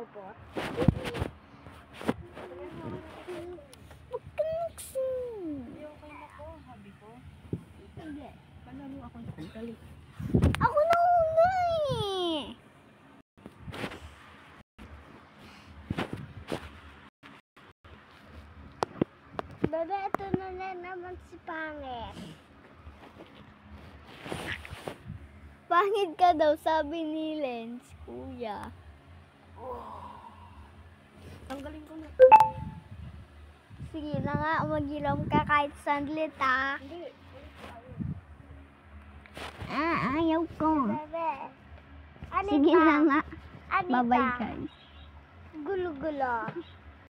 robot? Hindi okay na ko, habi ko. Hindi. Panalo ako sa pagdali. Ako na una eh. Bebe, ito na naman si Pangit. Pangit ka daw, sabi ni Lens, kuya. Tanggalin ko na. Sige na nga, mag-ilom ka kahit sandlit ha. Hindi. Ayaw ko. Bebe. Sige na nga. Anita. Bye-bye guys. Gulo-gulo.